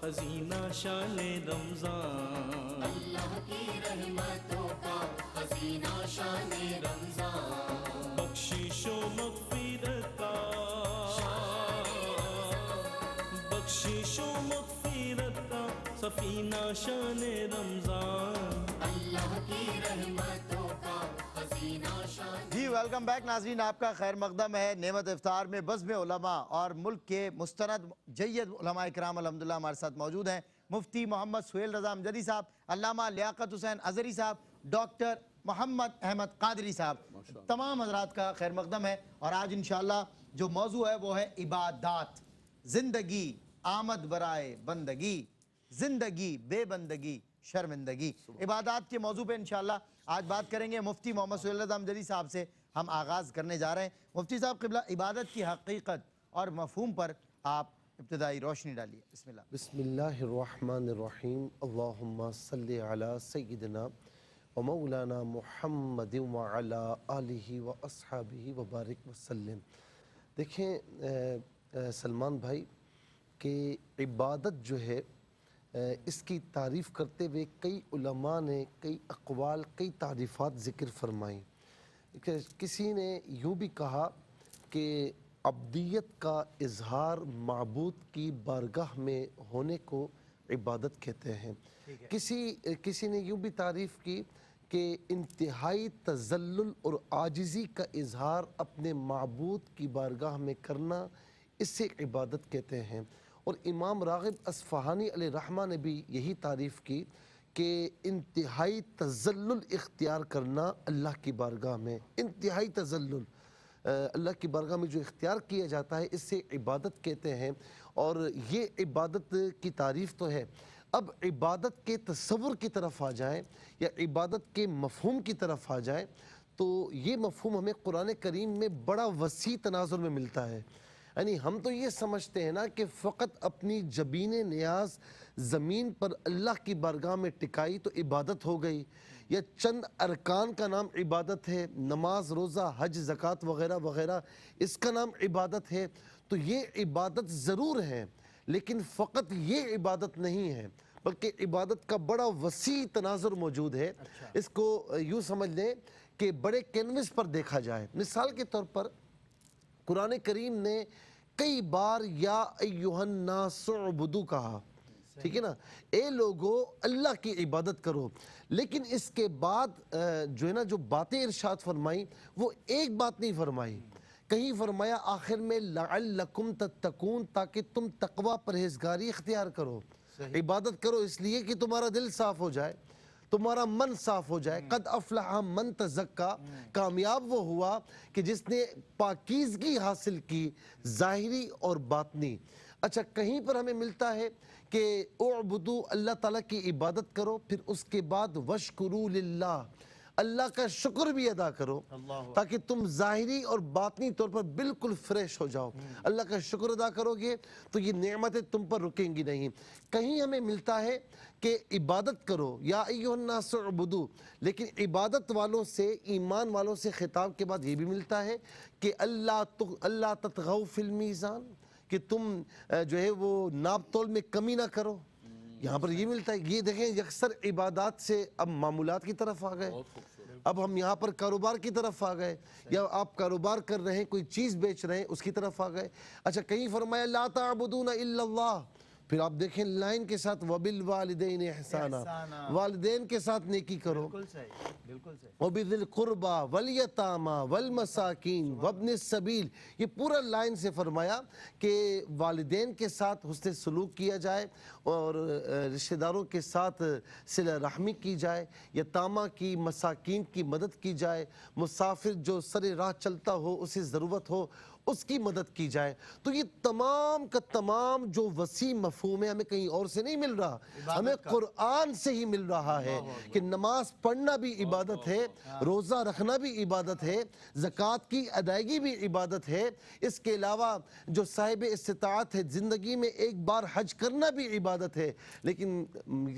خزینہ شان رمضان، اللہ کی رحمتوں کا خزینہ شان رمضان، بخشش و مغفرت کا، بخشش و مغفرت کا سفینہ شان رمضان، اللہ کی رحمتوں کا خزینہ شان۔ جی ویلکم بیک ناظرین، آپ کا خیر مقدم ہے نعمت افطار میں۔ بزم علماء اور ملک کے مستند جید علماء اکرام الحمدللہ ہمارے ساتھ موجود ہیں۔ مفتی محمد سہیل رضا امجدی صاحب، علامہ لیاقت حسین ازہری صاحب، ڈاکٹر محمد احمد قادری صاحب، تمام حضرات کا خیر مقدم ہے۔ اور آج انشاءاللہ جو موضوع ہے وہ ہے عبادات، زندگی آمد برائے بندگی، زندگی بے بندگی شرمندگی۔ عبادات کے موضوع پہ انشاءاللہ آج بات کریں گے۔ مفتی محمد سہیل رضا امجدی صاحب سے ہم آغاز کرنے جا رہے ہیں۔ مفتی صاحب قبلہ، عبادت کی حقیقت اور مفہوم پر آپ ابتدائی روشنی ڈالیے، بسم اللہ۔ بسم اللہ الرحمن الرحیم، اللہم صلی علی سیدنا و مولانا محمد وعلی آلہ و اصحابہ وبارک وسلم۔ دیکھیں سلمان بھائی کہ عبادت جو ہے اس کی تعریف کرتے ہوئے کئی علماء نے کئی اقوال، کئی تعریفات ذکر فرمائیں۔ کسی نے یوں بھی کہا کہ عبدیت کا اظہار معبود کی بارگاہ میں ہونے کو عبادت کہتے ہیں۔ کسی نے یوں بھی تعریف کی کہ انتہائی تذلل اور عاجزی کا اظہار اپنے معبود کی بارگاہ میں کرنا، اسے عبادت کہتے ہیں۔ اور امام راغب اصفہانی علیہ رحمہ نے بھی یہی تعریف کی کہ انتہائی تذلل اختیار کرنا اللہ کی بارگاہ میں، انتہائی تذلل اللہ کی بارگاہ میں جو اختیار کیا جاتا ہے، اس سے عبادت کہتے ہیں۔ اور یہ عبادت کی تعریف تو ہے۔ اب عبادت کے تصور کی طرف آ جائیں یا عبادت کے مفہوم کی طرف آ جائیں تو یہ مفہوم ہمیں قرآن کریم میں بڑا وسیع تناظر میں ملتا ہے۔ یعنی ہم تو یہ سمجھتے ہیں نا کہ فقط اپنی جبین نیاز زمین پر اللہ کی بارگاہ میں ٹکائی تو عبادت ہو گئی، یا چند ارکان کا نام عبادت ہے، نماز، روزہ، حج، زکوٰۃ وغیرہ وغیرہ، اس کا نام عبادت ہے۔ تو یہ عبادت ضرور ہے، لیکن فقط یہ عبادت نہیں ہے، بلکہ عبادت کا بڑا وسیع تناظر موجود ہے۔ اس کو یوں سمجھ لیں کہ بڑے کینوس پر دیکھا جائے۔ مثال کے طور پر قرآن کریم نے کئی بار یا ایہا الناس اعبدوا کہا، ٹھیک ہے نا، اے لوگو اللہ کی عبادت کرو۔ لیکن اس کے بعد جو ہے نا جو باتیں ارشاد فرمائیں وہ ایک بات نہیں فرمائی۔ کہیں فرمایا آخر میں لعلکم تتقون، تاکہ تم تقوی پرہیزگاری اختیار کرو۔ عبادت کرو اس لیے کہ تمہارا دل صاف ہو جائے، تمہارا من صاف ہو جائے۔ قد افلح من تزکا، کامیاب وہ ہوا کہ جس نے پاکیزگی حاصل کی، ظاہری اور باطنی۔ اچھا، کہیں پر ہمیں ملتا ہے کہ اعبدو، اللہ تعالیٰ کی عبادت کرو، پھر اس کے بعد وشکرو للہ، اللہ کا شکر بھی ادا کرو، تاکہ تم ظاہری اور باطنی طور پر بالکل فریش ہو جاؤ۔ اللہ کا شکر ادا کرو گے تو یہ نعمتیں تم پر رکیں گی نہیں۔ کہیں ہمیں ملتا ہے کہ عبادت کرو، یا ایھا الناس اعبدوا، لیکن عبادت والوں سے، ایمان والوں سے خطاب کے بعد یہ بھی ملتا ہے کہ اللہ تطغوا فی المیزان، کہ تم جو ہے وہ ناپ تول میں کمی نہ کرو۔ یہاں پر یہ ملتا ہے۔ یہ دیکھیں یکسر عبادات سے اب معمولات کی طرف آ گئے، اب ہم یہاں پر کاروبار کی طرف آ گئے، یا آپ کاروبار کر رہے ہیں، کوئی چیز بیچ رہے ہیں، اس کی طرف آ گئے۔ اچھا، کہیں فرمایا لا تعبدون الا اللہ، پھر آپ دیکھیں لائن کے ساتھ وبالوالدین احسانا، والدین کے ساتھ نیکی کرو، بالکل صحیح، بالکل صحیح۔ وبذی القربى والیتامی والمساکین وابن السبیل، یہ پورا لائن سے فرمایا کہ والدین کے ساتھ حسن سلوک کیا جائے، اور رشتہ داروں کے ساتھ صلہ رحمی کی جائے، یتامہ کی، مساکین کی مدد کی جائے، مسافر جو سر راہ چلتا ہو، اسے ضرورت ہو، اس کی مدد کی جائے۔ تو یہ تمام کا تمام جو وسیع مفہوم ہے ہمیں کہیں اور سے نہیں مل رہا، ہمیں قرآن سے ہی مل رہا ہے کہ نماز پڑھنا بھی عبادت ہے، روزہ رکھنا بھی عبادت ہے، زکوٰۃ کی ادائیگی بھی عبادت ہے۔ اس کے علاوہ جو صاحب استطاعت ہے، زندگی میں ایک بار حج کرنا بھی عبادت ہے۔ لیکن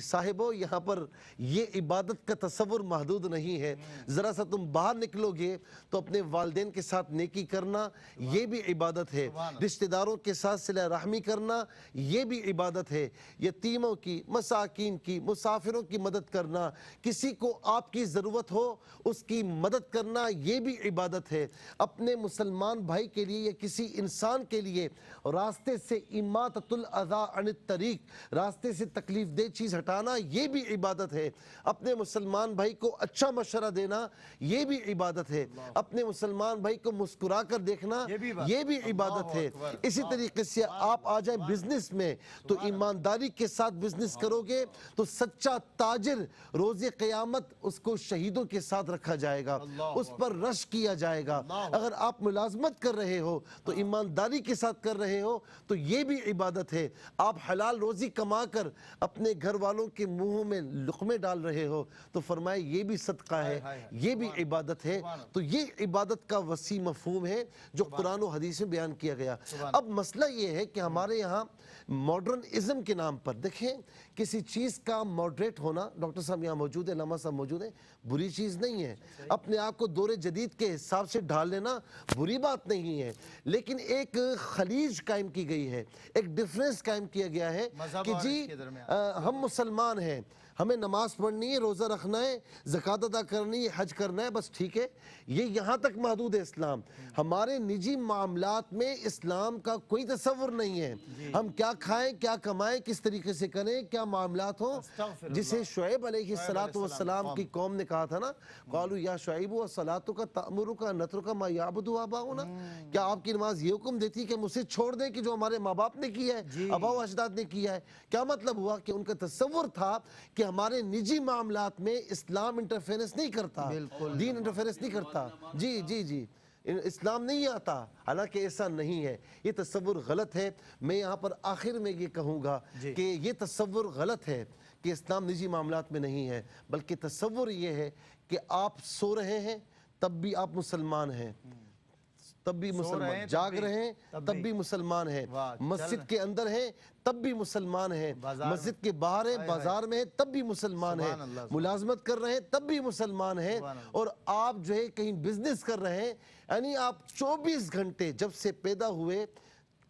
صاحبو، یہاں پر یہ عبادت کا تصور محدود نہیں ہے۔ ذرا سا تم باہر نکلو گے تو اپنے والدین کے ساتھ نیکی کرنا، یہ یہ بھی عبادت ہے، رشتہ داروں کے ساتھ صلہ رحمی کرنا یہ بھی عبادت ہے، یتیموں کی، مساکین کی، مسافروں کی مدد کرنا، کسی کو آپ کی ضرورت ہو اس کی مدد کرنا یہ بھی عبادت ہے، اپنے مسلمان بھائی کے لیے یا کسی انسان کے لیے راستے سے اماطۃ الاذی عن الطریق، راستے سے تکلیف دہ چیز ہٹانا یہ بھی عبادت ہے، اپنے مسلمان بھائی کو اچھا مشورہ دینا یہ بھی عبادت ہے، اپنے مسلمان بھائی کو مسکرا کر دیکھنا یہ بھی عبادت ہے۔ اسی طریقے سے آپ آ جائیں بزنس میں تو ایمانداری کے ساتھ بزنس کرو گے تو سچا تاجر روز قیامت اس کو شہیدوں کے ساتھ رکھا جائے گا، اس پر رش کیا جائے گا۔ اگر آپ ملازمت کر رہے ہو تو ایمانداری کے ساتھ کر رہے ہو تو یہ بھی عبادت ہے، آپ حلال روزی کما کر اپنے گھر والوں کے منہوں میں لقمے ڈال رہے ہو تو فرمائے یہ بھی صدقہ ہے، یہ بھی عبادت ہے۔ تو یہ عبادت کا وسیع مفہوم ہے جو قرآن و حدیث میں بیان کیا گیا۔ اب مسئلہ یہ ہے کہ ہمارے یہاں ماڈرن ازم کے نام پر دیکھیں کسی چیز کا ماڈریٹ ہونا، ڈاکٹر صاحب یہاں موجود ہیں، علامہ صاحب موجود ہیں، بری چیز نہیں ہے، اپنے آپ کو دور جدید کے حساب سے ڈھال لینا بری بات نہیں ہے، لیکن ایک خلیج قائم کی گئی ہے، ایک ڈیفرنس قائم کیا گیا ہے کہ جی ہم مسلمان ہیں، ہمیں نماز پڑھنی ہے، روزہ رکھنا ہے، زکوٰۃ ادا کرنی ہے، حج کرنا ہے، بس ٹھیک ہے، یہ یہاں تک محدود ہے اسلام۔ ہمارے نجی معاملات میں اسلام کا کوئی تصور نہیں ہے، ہم کیا کھائیں، کیا کمائیں، کس طریقے سے کریں، کیا معاملات ہوں، جسے شعیب علیہ السلام کی قوم نے کہا تھا نا، قالوا یا شعیب صلاتک تأمرک ان نترک ما یعبد آباؤنا، کیا آپ کی نماز یہ حکم دیتی کہ ہم اسے چھوڑ دیں کہ جو ہمارے ماں باپ نے کیا ہے، آباء و اجداد نے کیا ہے؟ کیا مطلب ہوا کہ ان کا تصور تھا کہ ہمارے نجی معاملات میں اسلام انٹرفیرنس نہیں کرتا، دین انٹرفیرنس نہیں کرتا، جی جی جی اسلام نہیں آتا، حالانکہ ایسا نہیں ہے، یہ تصور غلط ہے۔ میں یہاں پر آخر میں یہ کہوں گا کہ یہ تصور غلط ہے کہ اسلام نجی معاملات میں نہیں ہے، بلکہ تصور یہ ہے کہ آپ سو رہے ہیں تب بھی آپ مسلمان ہیں، تب بھی مسلمان، جاگ رہے ہیں تب بھی مسلمان ہیں، مسجد کے اندر ہیں تب بھی مسلمان ہیں، مسجد کے باہر ہیں، بازار میں ہیں تب بھی مسلمان ہیں، ملازمت کر رہے ہیں تب بھی مسلمان ہیں، اور آپ جو ہے کہیں بزنس کر رہے ہیں، یعنی آپ 24 گھنٹے جب سے پیدا ہوئے،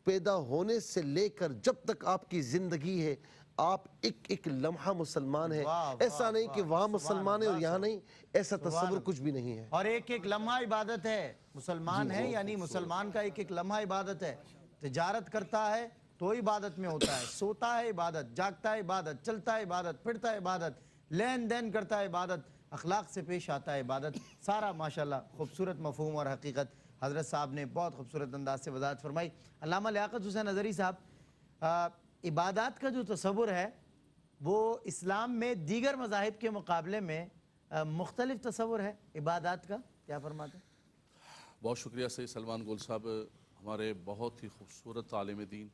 پیدا ہونے سے لے کر جب تک آپ کی زندگی ہے آپ ایک ایک لمحہ مسلمان ہیں، ایسا نہیں کہ وہاں مسلمان ہیں اور یہاں نہیں، ایسا تصور کچھ بھی نہیں ہے۔ اور ایک ایک لمحہ عبادت ہے، مسلمان ہے یعنی مسلمان کا ایک ایک لمحہ عبادت ہے، تجارت کرتا ہے تو عبادت میں ہوتا ہے، سوتا ہے عبادت، جاگتا ہے عبادت، چلتا ہے عبادت، پھرتا ہے عبادت، لین دین کرتا ہے عبادت، اخلاق سے پیش آتا ہے عبادت، سارا ماشاءاللہ خوبصورت مفہوم اور حقیقت حضرت صاحب نے بہت خوبصورت انداز سے وضاحت فرمائی۔ علامہ لیاقت حسین اظہری صاحب، عبادات کا جو تصور ہے وہ اسلام میں دیگر مذاہب کے مقابلے میں مختلف تصور ہے عبادات کا، کیا فرماتے ہیں؟ بہت شکریہ سید سلمان گول صاحب، ہمارے بہت ہی خوبصورت عالم دین،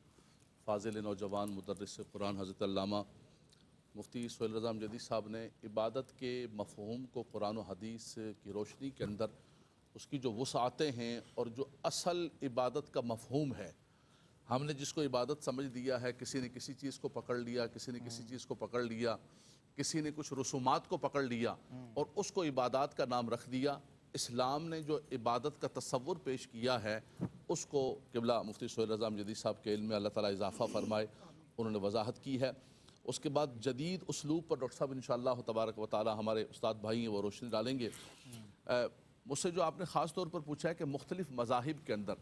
فاضل نوجوان مدرس قرآن حضرت علامہ مفتی سہیل رضا امجدی صاحب نے عبادت کے مفہوم کو قرآن و حدیث کی روشنی کے اندر اس کی جو وسعتیں ہیں اور جو اصل عبادت کا مفہوم ہے، ہم نے جس کو عبادت سمجھ دیا ہے، کسی نے کسی چیز کو پکڑ لیا، کسی نے کسی چیز کو پکڑ لیا، کسی نے کچھ رسومات کو پکڑ لیا اور اس کو عبادات کا نام رکھ دیا۔ اسلام نے جو عبادت کا تصور پیش کیا ہے اس کو قبلہ مفتی سہیل رضا امجدی صاحب کے علم میں اللہ تعالیٰ اضافہ فرمائے، انہوں نے وضاحت کی ہے۔ اس کے بعد جدید اسلوب پر ڈاکٹر صاحب انشاءاللہ تبارک و تعالیٰ ہمارے استاد بھائی ہیں وہ روشنی ڈالیں گے۔ مجھ سے جو آپ نے خاص طور پر پوچھا ہے کہ مختلف مذاہب کے اندر،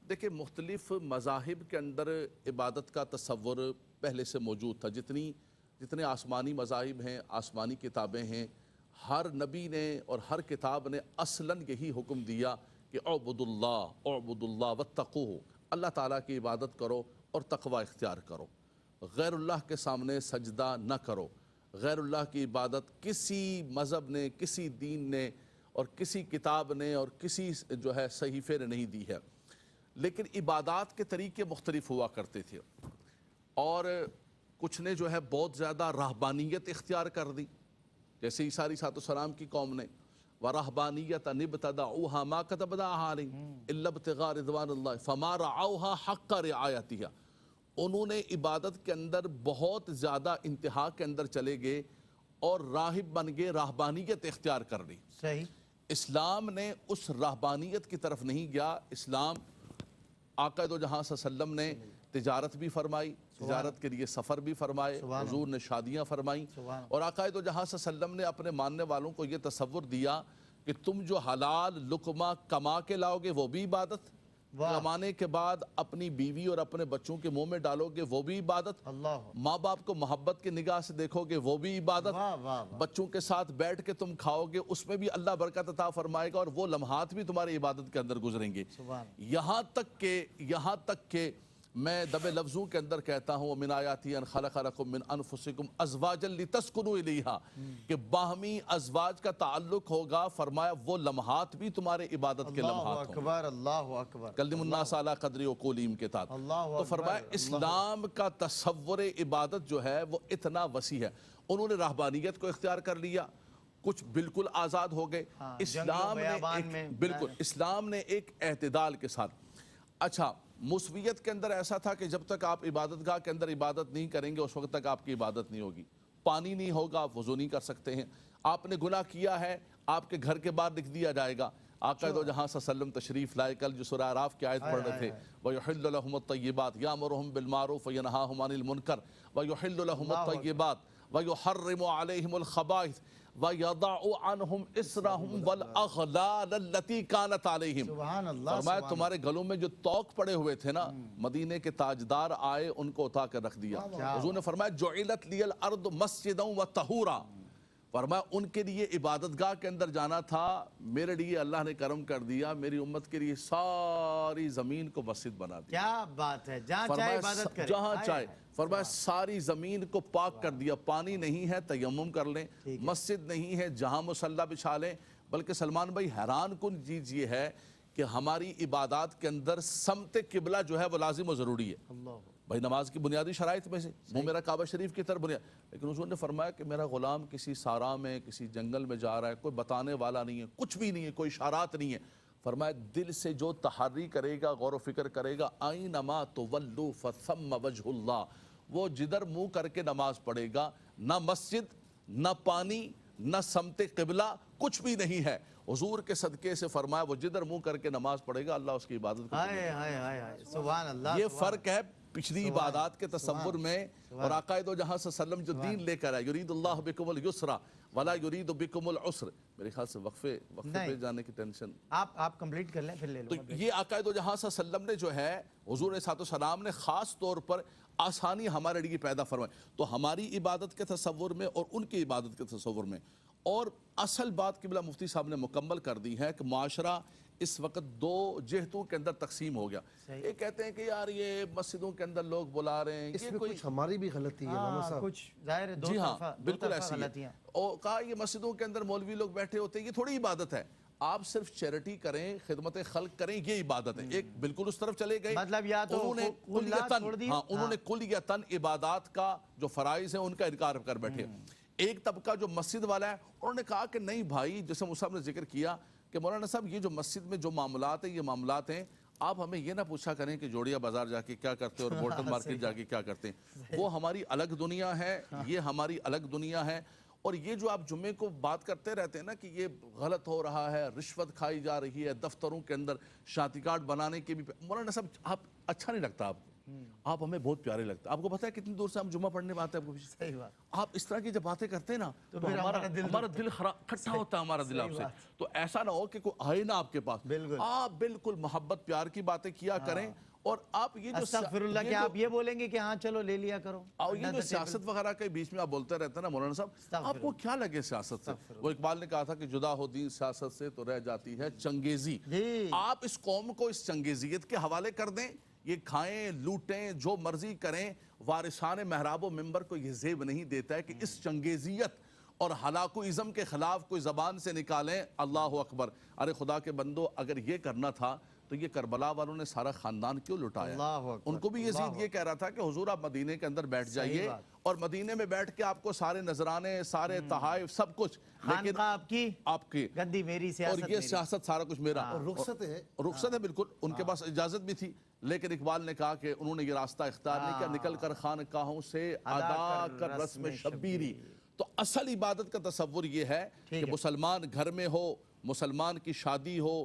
دیکھیں مختلف مذاہب کے اندر عبادت کا تصور پہلے سے موجود تھا، جتنے آسمانی مذاہب ہیں، آسمانی کتابیں ہیں، ہر نبی نے اور ہر کتاب نے اصلاً یہی حکم دیا کہ اعبد اللہ واتقوہ، اللہ تعالیٰ کی عبادت کرو اور تقوی اختیار کرو، غیر اللہ کے سامنے سجدہ نہ کرو، غیر اللہ کی عبادت کسی مذہب نے، کسی دین نے اور کسی کتاب نے اور کسی جو ہے صحیفے نے نہیں دی ہے۔ لیکن عبادات کے طریقے مختلف ہوا کرتے تھے اور کچھ نے جو ہے بہت زیادہ رہبانیت اختیار کر دی، جیسے عیسیٰ علیہ السلام کی قوم نے وَرَهْبَانِيَّةً ابْتَدَعُوهَا مَا كَتَبْنَاهَا عَلَيْهِمْ إِلَّا ابْتِغَاءَ رِضْوَانِ اللَّهِ فَمَا رَعَوْهَا حَقَّ رِعَایَتِهَا، انہوں نے عبادت کے اندر بہت زیادہ انتہا کے اندر چلے گئے اور راہب بن گئے، رہبانیت اختیار کر لی۔ صحیح۔ اسلام نے اس رہبانیت کی طرف نہیں گیا، اسلام آقا دو جہاں صلی اللہ علیہ وسلم نے تجارت بھی فرمائی، تجارت کے لیے سفر بھی فرمائے، حضور نے شادیاں فرمائیں، اور آقا دو جہاں صلی اللہ علیہ وسلم نے اپنے ماننے والوں کو یہ تصور دیا کہ تم جو حلال لقمہ کما کے لاؤ گے وہ بھی عبادت، کمانے کے بعد اپنی بیوی اور اپنے بچوں کے منہ میں ڈالو گے وہ بھی عبادت، ماں باپ کو محبت کی نگاہ سے دیکھو گے وہ بھی عبادت، بچوں کے ساتھ بیٹھ کے تم کھاؤ گے اس میں بھی اللہ برکت عطا فرمائے گا اور وہ لمحات بھی تمہاری عبادت کے اندر گزریں گے۔ یہاں تک کہ میں دب لفظوں کے اندر کہتا ہوں وَمِنْ آیَاتِهِ أَنْ خَلَقَ لَكُم مِّنْ أَنفُسِكُمْ أَزْوَاجًا لِتَسْكُنُوا إِلَيْهَا کہ باہمی ازواج کا تعلق ہوگا، فرمایا وہ لمحات بھی تمہارے عبادت کے لمحات ہوں گے۔ اللہ اکبر۔ کلم الناس علی قدر عقولہم کے تحت تو فرمایا اسلام کا تصور عبادت جو ہے وہ اتنا وسیع ہے۔ انہوں نے رہبانیت کو اختیار کر لیا، کچھ بالکل آزاد ہو گئے، اسلام نے ایک اعتدال کے ساتھ۔ اچھا موسویت کے اندر ایسا تھا کہ جب تک آپ عبادت گاہ کے اندر عبادت نہیں کریں گے اس وقت تک آپ کی عبادت نہیں ہوگی، پانی نہیں ہوگا آپ وضو نہیں کر سکتے ہیں، آپ نے گناہ کیا ہے آپ کے گھر کے باہر لکھ دیا جائے گا۔ آقا دو جہاں صلی اللہ علیہ وسلم تشریف لائے، کل جو سورہ اعراف کی آیت پڑھ رہے تھے وَيُحِلُّ لَهُمُ الطَّيِّبَاتِ يَأْمُرُهُم بِالْمَعْرُوفِ وَيَنْهَاهُمْ عَنِ الْمُنكَرِ وَيُحِلُّ لَهُمُ الطَّيِّبَاتِ وَيُحَرِّمُ عَلَيْهِمُ الْخَبَائِثَ وَيَضَعُ عَنْهُمْ إِصْرَهُمْ وَالْأَغْلَالَ الَّتِي كَانَتْ عَلَيْهِمْ۔ فرمایا تمہارے گلوں میں جو توق پڑے ہوئے تھے نا، مدینے کے تاجدار آئے ان کو اٹھا کر رکھ دیا۔ حضور نے فرمایا جُعِلَتْ لِيَ الْأَرْضُ مَسْجِدًا وَطَهُورًا، فرمایا ان کے لیے عبادت گاہ کے اندر جانا تھا، میرے لیے اللہ نے کرم کر دیا، میری امت کے لیے ساری زمین کو مسجد بنا دیا۔ کیا بات ہے، جہاں چاہے عبادت کرے، جہاں چاہے، فرمایا ساری زمین کو پاک کر دیا، پانی نہیں ہے تیمم کر لیں، مسجد نہیں ہے جہاں مصلی بچھا لیں۔ بلکہ سلمان بھائی حیران کن چیز یہ ہے کہ ہماری عبادات کے اندر سمت قبلہ جو ہے وہ لازم و ضروری ہے بھائی، نماز کی بنیادی شرائط میں سے وہ میرا کعبہ شریف کی طرف بنیاد۔ لیکن حضور نے فرمایا کہ میرا غلام کسی صحرا میں کسی جنگل میں جا رہا ہے، کوئی بتانے والا نہیں ہے، کچھ بھی نہیں ہے، کوئی اشارات نہیں ہے، فرمایا دل سے جو تحری کرے گا، غور و فکر کرے گا، اینما تولوا فثم وجہ اللہ، وہ جدھر منہ کر کے نماز پڑھے گا، نہ مسجد نہ پانی نہ سمت قبلہ کچھ بھی نہیں ہے، حضور کے صدقے سے فرمایا وہ جدھر منہ کر کے نماز پڑھے گا اللہ اس کی عبادت کو قبول کرے گا۔ سبحان اللہ۔ یہ فرق ہے پچھلی عبادات کے تصور میں اور آقا دو جہاں صلی اللہ علیہ وسلم جو دین لے کر آئے، یرید اللہ بکم اليسر ولا یرید بکم العسر۔ میرے خیال سے وقفے پہ جانے کی ٹینشن آپ کمپلیٹ کر لیں پھر لے لوں۔ تو یہ آقا دو جہاں صلی اللہ علیہ وسلم نے جو ہے حضور علیہ السلام نے خاص طور پر آسانی ہمارے لیے پیدا فرمائی، تو ہماری عبادت کے تصور میں اور ان کی عبادت کے تصور میں۔ اور اصل بات قبلہ مفتی صاحب نے مکمل کر دی ہے کہ معاشرہ اس وقت دو جہتوں کے اندر تقسیم ہو گیا۔ ایک کہتے ہیں کہ یار یہ مسجدوں کے اندر لوگ بلا رہے ہیں، اس میں کچھ ہماری بھی غلطی ہے مولانا صاحب۔ کچھ ظاہر ہے، جی ہاں بالکل ایسی ہے، اور کہا یہ مسجدوں کے اندر مولوی لوگ بیٹھے ہوتے ہیں، یہ تھوڑی عبادت ہے، آپ صرف چیریٹی کریں، خدمت خلق کریں، یہ عبادت ہے۔ ایک بالکل اس طرف چلے گئے، مطلب یا تو انہوں نے کلیتاً عبادات کا جو فرائض ہیں ان کا انکار کر بیٹھے۔ ایک طبقہ جو مسجد والا ہے انہوں نے کہا کہ نہیں بھائی، جیسے مصعب نے ذکر کیا کہ مولانا صاحب یہ جو مسجد میں جو معاملات ہیں یہ معاملات ہیں، آپ ہمیں یہ نہ پوچھا کریں کہ جوڑیا بازار جا کے کیا کرتے ہیں اور بولٹن مارکیٹ جا کے کیا کرتے ہیں، وہ ہماری الگ دنیا ہے، یہ ہماری الگ دنیا ہے۔ اور یہ جو آپ جمعے کو بات کرتے رہتے ہیں نا کہ یہ غلط ہو رہا ہے، رشوت کھائی جا رہی ہے، دفتروں کے اندر شناختی کارڈ بنانے کے بھی، مولانا صاحب آپ اچھا نہیں لگتا، آپ ہمیں بہت پیارے لگتے ہیں۔ آپ کو پتہ ہے کتنی دور سے ہم جمعہ پڑھنے میں آتے ہیں، آپ کو صحیح بات، آپ اس طرح کی جب باتیں کرتے ہیں نا تو ہمارا دل کھٹا ہوتا ہے، ہمارا دل آپ سے۔ تو ایسا نہ ہو کہ کوئی آئے نا آپ کے پاس، آپ بالکل محبت پیار کی باتیں کیا کریں۔ اور آپ یہ جو استغفر اللہ کہ آپ یہ بولیں گے کہ ہاں چلو لے لیا کرو، اور یہ جو سیاست وغیرہ کے بیچ میں آپ بولتے رہتے ہیں نا مولانا صاحب، آپ کو کیا لگے سیاست سے؟ وہ اقبال نے کہا تھا کہ جدا ہو دین سیاست سے تو رہ جاتی ہے چنگیزی۔ آپ اس قوم کو اس چنگیزیت کے حوالے کر دیں، یہ کھائیں لوٹیں جو مرضی کریں، وارثان محراب و منبر کو یہ زیب نہیں دیتا ہے کہ اس چنگیزیت اور ہلاک و ازم کے خلاف کوئی زبان سے نکالیں اللہ اکبر۔ ارے خدا کے بندو، اگر یہ کرنا تھا تو یہ کربلا والوں نے سارا خاندان کیوں لٹایا؟ ان کو بھی یزید یہ کہہ رہا تھا کہ حضور آپ مدینے کے اندر بیٹھ جائیے، اور مدینے میں بیٹھ کے آپ کو سارے نذرانے، سارے تحائف، سب کچھ، لیکن آپ کی گندی میری اور یہ سیاست سارا کچھ میرا، رخصت ہے، رخصت ہے بالکل، ان کے پاس اجازت بھی تھی۔ لیکن اقبال نے کہا کہ انہوں نے یہ راستہ اختیار نہیں کیا، نکل کر خانقاہوں سے ادا کر رسم شبیری۔ تو اصل عبادت کا تصور یہ ہے کہ مسلمان گھر میں ہو، مسلمان کی شادی ہو،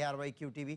ARY QTV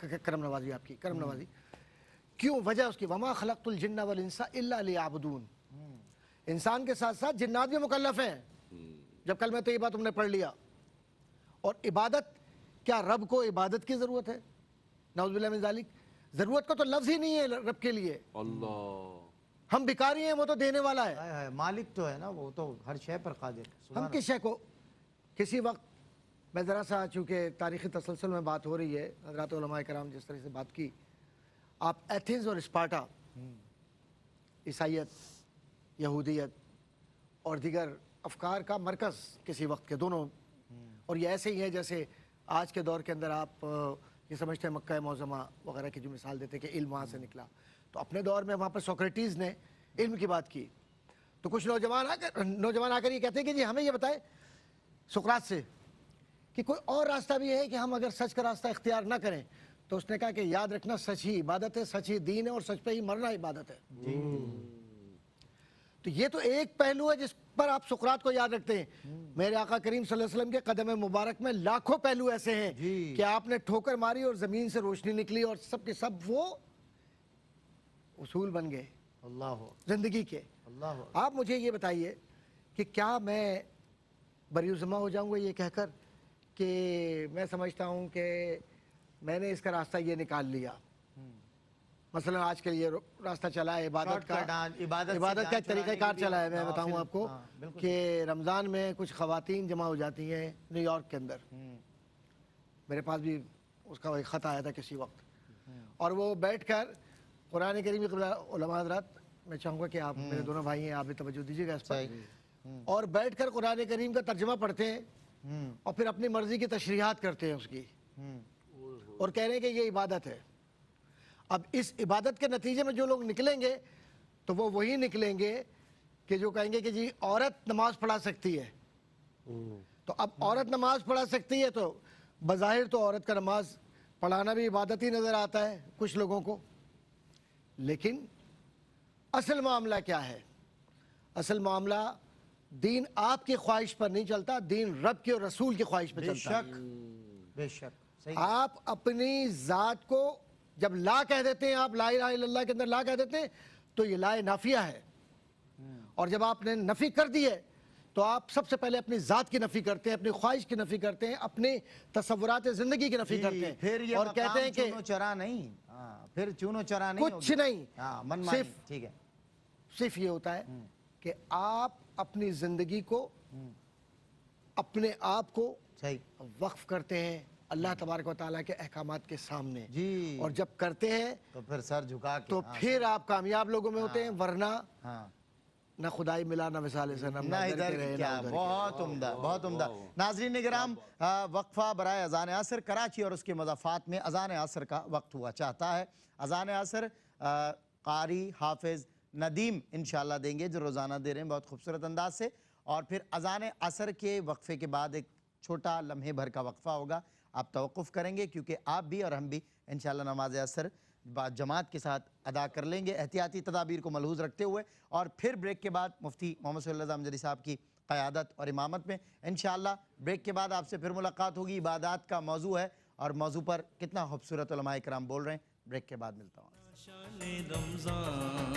کرم نوازی آپ کی کرم نوازی کیوں وجہ اس کی وما خلقت الجن والانس الا لیعبدون انسان کے ساتھ ساتھ جنات بھی مکلف ہیں جب کلمہ طیبہ تم نے پڑھ لیا اور عبادت کیا رب کو عبادت کی ضرورت ہے نعوذ باللہ من ذالک ضرورت کا تو لفظ ہی نہیں ہے رب کے لیے اللہ ہم بھکاری ہیں وہ تو دینے والا ہے ہائے ہائے، مالک تو ہے نا وہ تو ہر شے پر قادر ہے سبحان ہم کس شے کو کسی وقت میں ذرا سا چونکہ تاریخی تسلسل میں بات ہو رہی ہے حضرات علماء کرام جس طرح سے بات کی آپ ایتھنز اور اسپارٹا عیسائیت یہودیت اور دیگر افکار کا مرکز کسی وقت کے دونوں اور یہ ایسے ہی ہے جیسے آج کے دور کے اندر آپ یہ سمجھتے ہیں مکہ معظمہ وغیرہ کی جو مثال دیتے کہ علم وہاں سے نکلا تو اپنے دور میں وہاں پر سوکریٹیز نے علم کی بات کی تو کچھ نوجوان آ کر یہ کہتے ہیں کہ جی ہمیں یہ بتائے سقراط سے کہ کوئی اور راستہ بھی ہے کہ ہم اگر سچ کا راستہ اختیار نہ کریں تو اس نے کہا کہ یاد رکھنا سچ ہی عبادت ہے سچ ہی دین ہے اور سچ پہ ہی مرنا عبادت ہے تو یہ تو ایک پہلو ہے جس پر آپ سقراط کو یاد رکھتے ہیں میرے آقا کریم صلی اللہ علیہ وسلم کے قدم مبارک میں لاکھوں پہلو ایسے ہیں کہ آپ نے ٹھوکر ماری اور زمین سے روشنی نکلی اور سب کے سب وہ اصول بن گئے اللہ زندگی کے اللہ آپ مجھے یہ بتائیے کہ کیا میں بری ذمہ ہو جاؤں گا یہ کہہ کر کہ میں سمجھتا ہوں کہ میں نے اس کا راستہ یہ نکال لیا مثلا آج کے لیے راستہ چلا ہے عبادت کا ایک طریقہ کار چلا ہے میں بتاؤں آپ کو کہ رمضان میں کچھ خواتین جمع ہو جاتی ہیں نیو یارک کے اندر میرے پاس بھی اس کا ایک خط آیا تھا کسی وقت اور وہ بیٹھ کر قرآن کریم کی علماء حضرات میں چاہوں گا کہ آپ میرے دونوں بھائی ہیں آپ بھی توجہ دیجیے گا اس پر اور بیٹھ کر قرآن کریم کا ترجمہ پڑھتے ہیں اور پھر اپنی مرضی کی تشریحات کرتے ہیں اس کی اور کہہ رہے ہیں کہ یہ عبادت ہے اب اس عبادت کے نتیجے میں جو لوگ نکلیں گے تو وہ وہی نکلیں گے کہ جو کہیں گے کہ جی عورت نماز پڑھا سکتی ہے تو اب عورت نماز پڑھا سکتی ہے تو بظاہر تو عورت کا نماز پڑھانا بھی عبادت ہی نظر آتا ہے کچھ لوگوں کو لیکن اصل معاملہ کیا ہے ہے معاملہ دین آپ کی خواہش پر نہیں چلتا دین رب کے اور رسول کی خواہش پر چلتا ہے بے شک صحیح آپ اپنی ذات کو جب لا کہہ دیتے ہیں آپ لا الہ الا اللہ کے اندر لا کہہ دیتے ہیں تو یہ لا نافیہ ہے اور جب آپ نے نفی کر دی ہے تو آپ سب سے پہلے اپنی ذات کی نفی کرتے ہیں اپنی خواہش کی نفی کرتے ہیں اپنے تصورات زندگی کی نفی کرتے ہیں پھر یہ اور کہتے ہیں کہ چونو چرا نہیں پھر چونو چرا نہیں کچھ نہیں صرف ٹھیک ہے صرف یہ ہوتا ہے کہ آپ اپنی زندگی کو اپنے آپ کو صحیح وقف کرتے ہیں اللہ تبارک و تعالیٰ کے احکامات کے سامنے جی اور جب کرتے ہیں تو پھر سر جھکا کے تو پھر آپ کامیاب لوگوں میں ہوتے ہیں ورنہ ہاں نہ خدائی ملا نہ وصال سنم نہ ادھر کیا بہت عمدہ بہت عمدہ ناظرین کرام وقفہ برائے اذان عصر کراچی اور اس کے مضافات میں اذان عصر کا وقت ہوا چاہتا ہے اذان عصر قاری حافظ ندیم انشاءاللہ دیں گے جو روزانہ دے رہے ہیں بہت خوبصورت انداز سے اور پھر اذان عصر کے وقفے کے بعد ایک چھوٹا لمحے بھر کا وقفہ ہوگا آپ توقف کریں گے کیونکہ آپ بھی اور ہم بھی انشاءاللہ نماز عصر جماعت کے ساتھ ادا کر لیں گے احتیاطی تدابیر کو ملحوظ رکھتے ہوئے اور پھر بریک کے بعد مفتی محمد سہیل رضا امجدی صاحب کی قیادت اور امامت میں انشاءاللہ بریک کے بعد آپ سے پھر ملاقات ہوگی عبادات کا موضوع ہے اور موضوع پر کتنا خوبصورت علماء کرام بول رہے ہیں بریک کے بعد ملتا ہوں شان رمضان